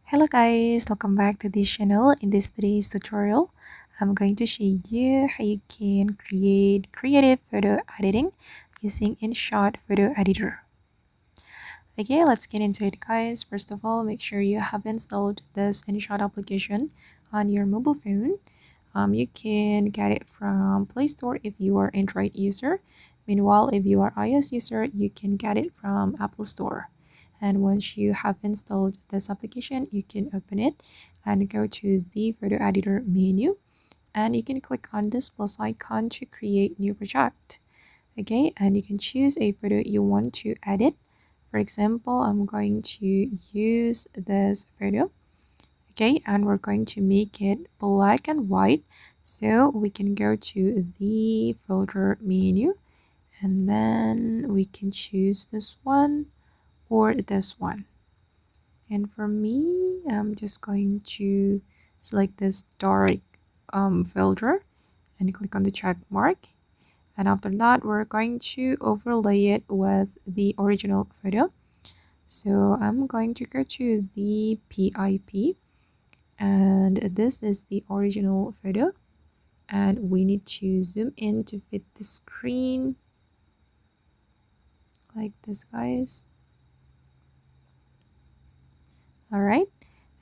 Hello guys, welcome back to this channel. In this today's tutorial, I'm going to show you how you can create creative photo editing using InShot photo editor. Okay, let's get into it guys. First of all, make sure you have installed this InShot application on your mobile phone. You can get it from Play Store if you are Android user. Meanwhile, if you are iOS user, you can get it from Apple Store. And once you have installed this application, you can open it and go to the photo editor menu, and you can click on this plus icon to create new project. Okay, and you can choose a photo you want to edit. For example, I'm going to use this photo. Okay, and we're going to make it black and white, so we can go to the filter menu, and then we can choose this one or this one. And for me, I'm just going to select this dark filter and click on the check mark. And after that, we're going to overlay it with the original photo. So I'm going to go to the PIP, and this is the original photo. And we need to zoom in to fit the screen like this, guys. All right.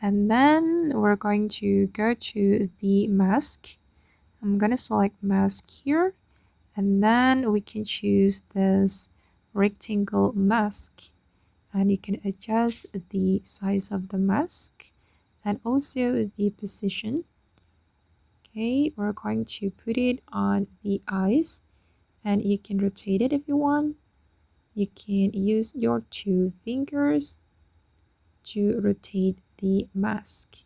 And then we're going to go to the mask. I'm gonna select mask here, and then we can choose this rectangle mask, and you can adjust the size of the mask and also the position. Okay, we're going to put it on the eyes, and you can rotate it if you want. You can use your two fingers to rotate the mask.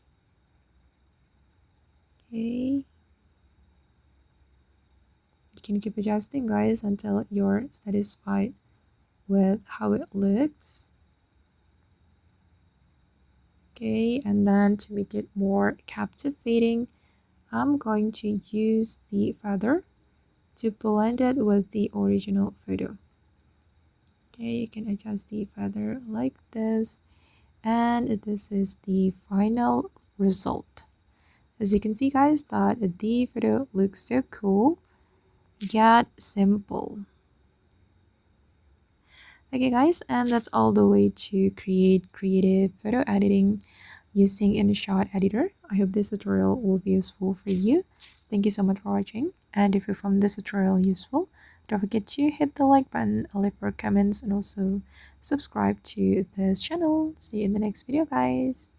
Okay, you can keep adjusting guys until you're satisfied with how it looks. Okay, and then to make it more captivating, I'm going to use the feather to blend it with the original photo. Okay, you can adjust the feather like this, and this is the final result. As you can see guys, that the photo looks so cool yet simple. Okay guys, and that's all the way to create creative photo editing using InShot editor. I hope this tutorial will be useful for you. Thank you so much for watching, and if you found this tutorial useful, don't forget to hit the like button, leave your comments, and also subscribe to this channel. See you in the next video guys.